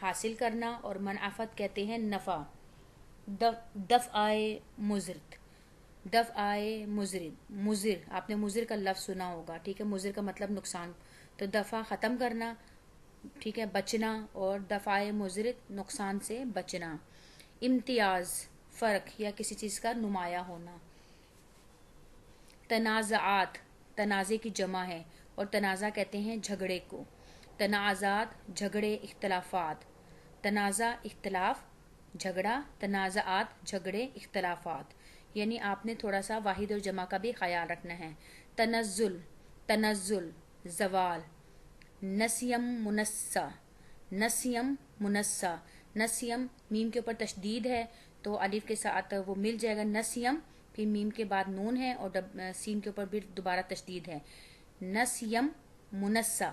حاصل کرنا، اور منعفت کہتے ہیں نفع. دفعائے مضر، دفعائے مضر آپ نے مضر کا لفظ سنا ہوگا، ٹھیک ہے. مضر کا مطلب نقصان، تو دفع ختم کرنا، ٹھیک ہے، بچنا، اور دفعائے مضر نقصان سے بچنا. امتیاز فرق یا کسی چیز کا نمایاں ہونا. تنازعات تنازع کی جمع ہے، اور تنازع کہتے ہیں جھگڑے کو. تنازعات جھگڑے، اختلافات. تنازع اختلاف جھگڑا، تنازعات جھگڑے اختلافات. یعنی آپ نے تھوڑا سا واحد اور جمع کا بھی خیال رکھنا ہے. تنزل تنزل زوال. نسیم منسا، نسیم منسا. نسیم میم کے اوپر تشدید ہے تو الف کے ساتھ وہ مل جائے گا نسیم، پھر میم کے بعد نون ہے اور سین کے اوپر بھی دوبارہ تشدید ہے. نسیم منسا،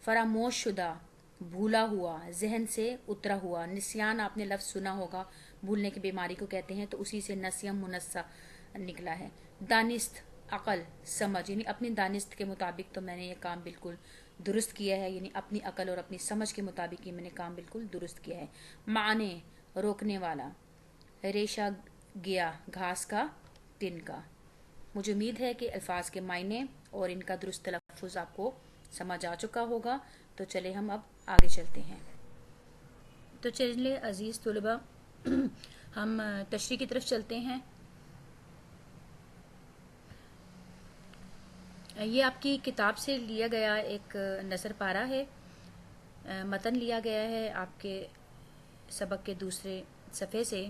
فراموش شدہ، بھولا ہوا، ذہن سے اترا ہوا. نسیان آپ نے لفظ سنا ہوگا، بھولنے کی بیماری کو کہتے ہیں، تو اسی سے نسیم منسا نکلا ہے. دانست عقل سمجھ، یعنی اپنی دانست کے مطابق تو میں نے یہ کام بالکل درست کیا ہے، یعنی اپنی عقل اور اپنی سمجھ کے مطابق یہ میں نے کام بالکل درست کیا ہے. معنی روکنے والا. ریشہ گیا گھاس کا تن کا. مجھے امید ہے کہ الفاظ کے معنی اور ان کا درست تلفظ آپ کو سمجھ آ چکا ہوگا. تو چلے ہم اب آگے چلتے ہیں. تو چلے عزیز طلباء ہم تشریح کی طرف چلتے ہیں. یہ آپ کی کتاب سے لیا گیا ایک نظر پارہ ہے، متن لیا گیا ہے آپ کے سبق کے دوسرے صفحے سے.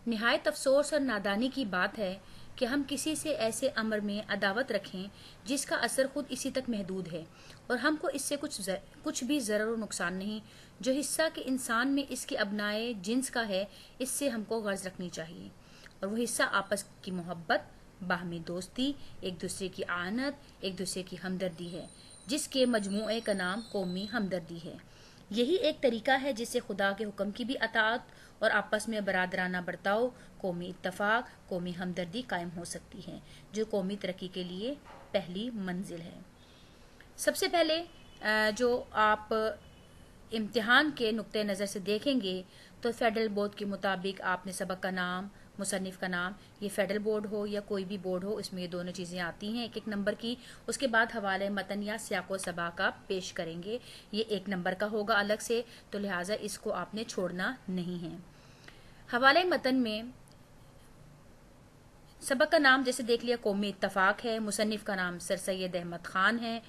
نہایت افسوس اور نادانی کی بات ہے کہ ہم کسی سے ایسے امر میں عداوت رکھیں جس کا اثر خود اسی تک محدود ہے، اور ہم کو اس سے کچھ بھی ضرر و نقصان نہیں. جو حصہ کہ انسان میں اس کے ابنائے جنس کا ہے، اس سے ہم کو غرض رکھنی چاہیے، اور وہ حصہ آپس کی محبت، باہمی دوستی، ایک دوسرے کی اعانت، ایک دوسرے کی ہمدردی ہے، جس کے مجموعے کا نام قومی ہمدردی ہے. یہی ایک طریقہ ہے جس سے خدا کے حکم کی بھی اطاعت اور آپس میں برادرانہ برتاؤ، قومی اتفاق، قومی ہمدردی قائم ہو سکتی ہے، جو قومی ترقی کے لیے پہلی منزل ہے. سب سے پہلے جو آپ امتحان کے نقطۂ نظر سے دیکھیں گے تو فیڈرل بورڈ کے مطابق آپ نے سبق کا نام، مصنف کا نام، یہ فیڈرل بورڈ ہو یا کوئی بھی بورڈ ہو، اس میں یہ دونوں چیزیں آتی ہیں ایک ایک نمبر کی. اس کے بعد حوالے متن یا سیاق و سباق آپ پیش کریں گے، یہ 1 نمبر کا ہوگا الگ سے، تو لہٰذا اس کو آپ نے چھوڑنا نہیں ہے. حوالے متن میں سبق کا نام جیسے دیکھ لیا قومی اتفاق ہے، مصنف کا نام سر سید احمد خان ہے.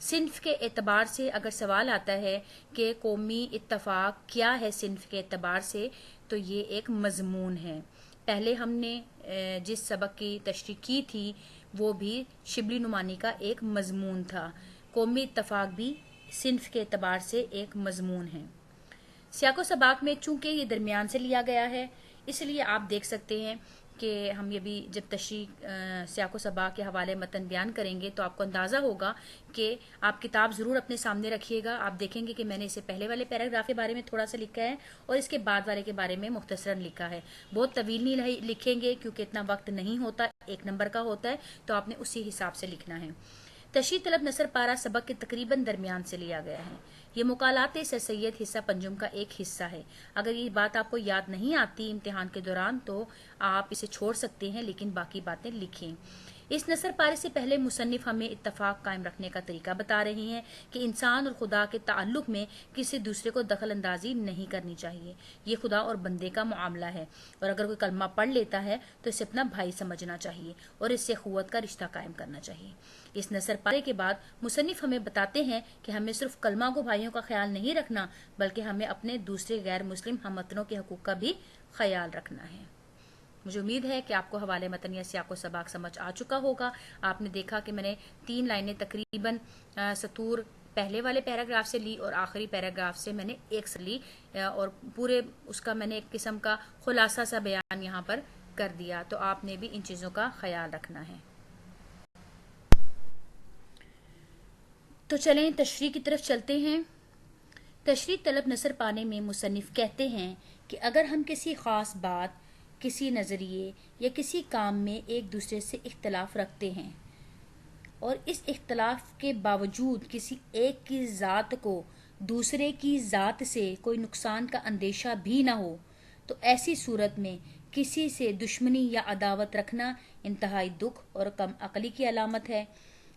صنف کے اعتبار سے اگر سوال آتا ہے کہ قومی اتفاق کیا ہے صنف کے اعتبار سے، تو یہ ایک مضمون ہے. پہلے ہم نے جس سبق کی تشریح کی تھی وہ بھی شبلی نعمانی کا ایک مضمون تھا. قومی اتفاق بھی صنف کے اعتبار سے ایک مضمون ہے. سیاق و سباق میں چونکہ یہ درمیان سے لیا گیا ہے، اس لیے آپ دیکھ سکتے ہیں کہ ہم یہ بھی جب تشریح سیاق و سباق کے حوالے متن بیان کریں گے تو آپ کو اندازہ ہوگا کہ آپ کتاب ضرور اپنے سامنے رکھیے گا. آپ دیکھیں گے کہ میں نے اسے پہلے والے پیراگراف کے بارے میں تھوڑا سا لکھا ہے اور اس کے بعد والے کے بارے میں مختصراً لکھا ہے. بہت طویل نہیں لکھیں گے کیونکہ اتنا وقت نہیں ہوتا، 1 نمبر کا ہوتا ہے، تو آپ نے اسی حساب سے لکھنا ہے. تشریح طلب نثر پارہ سبق کے تقریباً درمیان سے لیا گیا ہے. یہ مقالات سر سید حصہ پنجم کا ایک حصہ ہے. اگر یہ بات آپ کو یاد نہیں آتی امتحان کے دوران تو آپ اسے چھوڑ سکتے ہیں، لیکن باقی باتیں لکھیں. اس نثر پارے سے پہلے مصنف ہمیں اتفاق قائم رکھنے کا طریقہ بتا رہے ہیں کہ انسان اور خدا کے تعلق میں کسی دوسرے کو دخل اندازی نہیں کرنی چاہیے. یہ خدا اور بندے کا معاملہ ہے، اور اگر کوئی کلمہ پڑھ لیتا ہے تو اسے اپنا بھائی سمجھنا چاہیے اور اس سے اخوت کا رشتہ قائم کرنا چاہیے. اس نثر پارے کے بعد مصنف ہمیں بتاتے ہیں کہ ہمیں صرف کلمہ کو بھائیوں کا خیال نہیں رکھنا، بلکہ ہمیں اپنے دوسرے غیر مسلم ہم وطنوں کے حقوق کا بھی خیال رکھنا ہے. مجھے امید ہے کہ آپ کو حوالے متن یا سیاق و سباق سمجھ آ چکا ہوگا. آپ نے دیکھا کہ میں نے 3 لائنیں تقریباً سطور پہلے والے پیراگراف سے لی اور آخری پیراگراف سے میں نے ایک سے لی، اور پورے اس کا میں نے ایک قسم کا خلاصہ سا بیان یہاں پر کر دیا. تو آپ نے بھی ان چیزوں کا خیال رکھنا ہے. تو چلیں تشریح کی طرف چلتے ہیں. تشریح طلب نثر پانے میں مصنف کہتے ہیں کہ اگر ہم کسی خاص بات، کسی نظریے یا کسی کام میں ایک دوسرے سے اختلاف رکھتے ہیں اور اس اختلاف کے باوجود کسی ایک کی ذات کو دوسرے کی ذات سے کوئی نقصان کا اندیشہ بھی نہ ہو تو ایسی صورت میں کسی سے دشمنی یا عداوت رکھنا انتہائی دکھ اور کم عقلی کی علامت ہے۔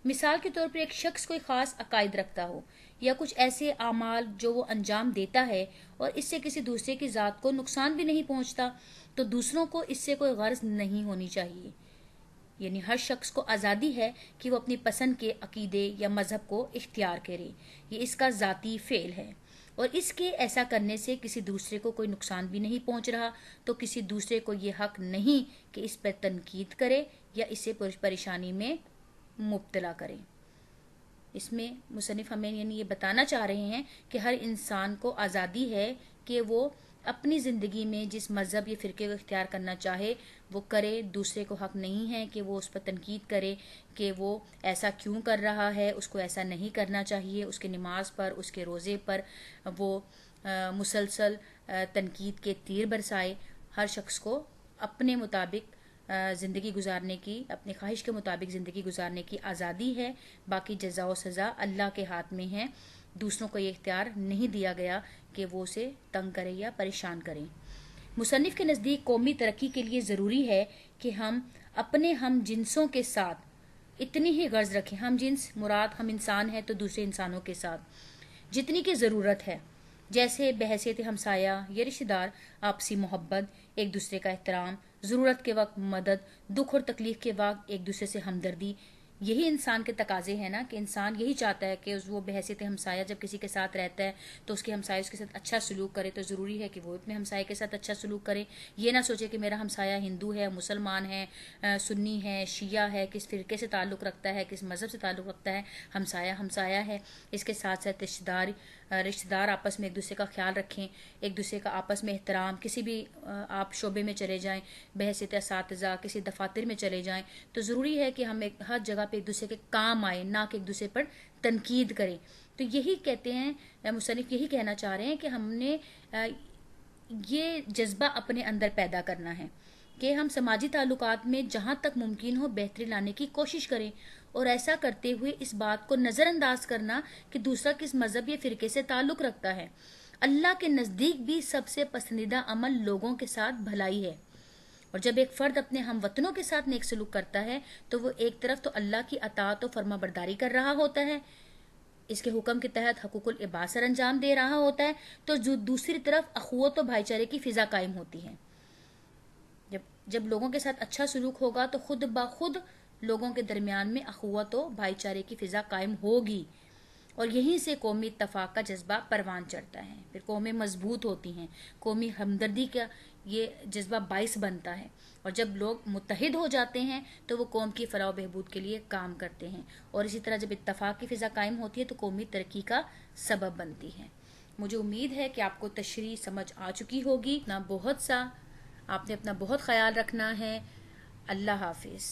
مثال کے طور پر ایک شخص کوئی خاص عقائد رکھتا ہو یا کچھ ایسے اعمال جو وہ انجام دیتا ہے اور اس سے کسی دوسرے کی ذات کو نقصان بھی نہیں پہنچتا، تو دوسروں کو اس سے کوئی غرض نہیں ہونی چاہیے۔ یعنی ہر شخص کو آزادی ہے کہ وہ اپنی پسند کے عقیدے یا مذہب کو اختیار کرے، یہ اس کا ذاتی فعل ہے، اور اس کے ایسا کرنے سے کسی دوسرے کو کوئی نقصان بھی نہیں پہنچ رہا، تو کسی دوسرے کو یہ حق نہیں کہ اس پر تنقید کرے یا اسے پریشانی میں مبتلا کرے۔ اس میں مصنف ہمیں یعنی یہ بتانا چاہ رہے ہیں کہ ہر انسان کو آزادی ہے کہ وہ اپنی زندگی میں جس مذہب یا فرقے کو اختیار کرنا چاہے وہ کرے، دوسرے کو حق نہیں ہے کہ وہ اس پر تنقید کرے کہ وہ ایسا کیوں کر رہا ہے، اس کو ایسا نہیں کرنا چاہیے، اس کے نماز پر، اس کے روزے پر وہ مسلسل تنقید کے تیر برسائے۔ ہر شخص کو اپنے مطابق زندگی گزارنے کی، اپنی خواہش کے مطابق زندگی گزارنے کی آزادی ہے، باقی جزا و سزا اللہ کے ہاتھ میں ہے، دوسروں کو یہ اختیار نہیں دیا گیا کہ وہ اسے تنگ کرے یا پریشان کریں۔ مصنف کے نزدیک قومی ترقی کے لیے ضروری ہے کہ ہم اپنے ہم جنسوں کے ساتھ اتنی ہی غرض رکھیں، ہم جنس مراد ہم انسان ہیں تو دوسرے انسانوں کے ساتھ جتنی کی ضرورت ہے، جیسے بحیثیت ہمسایہ یا رشتہ دار آپسی محبت، ایک دوسرے کا احترام، ضرورت کے وقت مدد، دکھ اور تکلیف کے وقت ایک دوسرے سے ہمدردی۔ یہی انسان کے تقاضے ہیں نا، کہ انسان یہی چاہتا ہے کہ وہ بحیثیت ہمسایہ جب کسی کے ساتھ رہتا ہے تو اس کے ہمسایہ اس کے ساتھ اچھا سلوک کرے، تو ضروری ہے کہ وہ اپنے ہمسایہ کے ساتھ اچھا سلوک کرے۔ یہ نہ سوچے کہ میرا ہمسایہ ہندو ہے، مسلمان ہے، سنی ہے، شیعہ ہے، کس فرقے سے تعلق رکھتا ہے، کس مذہب سے تعلق رکھتا ہے، ہمسایہ ہمسایہ ہے۔ اس کے ساتھ ساتھ رشتہ دار آپس میں ایک دوسرے کا خیال رکھیں، ایک دوسرے کا آپس میں احترام۔ کسی بھی آپ شعبے میں چلے جائیں، بحیثیت اساتذہ کسی دفاتر میں چلے جائیں، تو ضروری ہے کہ ہم ہر جگہ پہ ایک دوسرے کے کام آئیں، نہ کہ ایک دوسرے پر تنقید کریں۔ تو یہی کہتے ہیں مصنف، یہی کہنا چاہ رہے ہیں کہ ہم نے یہ جذبہ اپنے اندر پیدا کرنا ہے کہ ہم سماجی تعلقات میں جہاں تک ممکن ہو بہتری لانے کی کوشش کریں، اور ایسا کرتے ہوئے اس بات کو نظر انداز کرنا کہ دوسرا کس مذہب یا فرقے سے تعلق رکھتا ہے۔ اللہ کے نزدیک بھی سب سے پسندیدہ عمل لوگوں کے ساتھ بھلائی ہے، اور جب ایک فرد اپنے ہم وطنوں کے ساتھ نیک سلوک کرتا ہے تو وہ ایک طرف تو اللہ کی اطاعت و فرما برداری کر رہا ہوتا ہے، اس کے حکم کے تحت حقوق العباد سر انجام دے رہا ہوتا ہے، تو جو دوسری طرف اخوت و بھائی چارے کی فضا قائم ہوتی ہے۔ جب لوگوں کے ساتھ اچھا سلوک ہوگا تو خود بخود لوگوں کے درمیان میں اخوت و بھائی چارے کی فضا قائم ہوگی، اور یہیں سے قومی اتفاق کا جذبہ پروان چڑھتا ہے، پھر قومیں مضبوط ہوتی ہیں، قومی ہمدردی کا یہ جذبہ باعث بنتا ہے، اور جب لوگ متحد ہو جاتے ہیں تو وہ قوم کی فلاح و بہبود کے لیے کام کرتے ہیں، اور اسی طرح جب اتفاق کی فضا قائم ہوتی ہے تو قومی ترقی کا سبب بنتی ہے۔ مجھے امید ہے کہ آپ کو تشریح سمجھ آ چکی ہوگی۔ آپ نے اپنا بہت خیال رکھنا ہے۔ اللہ حافظ۔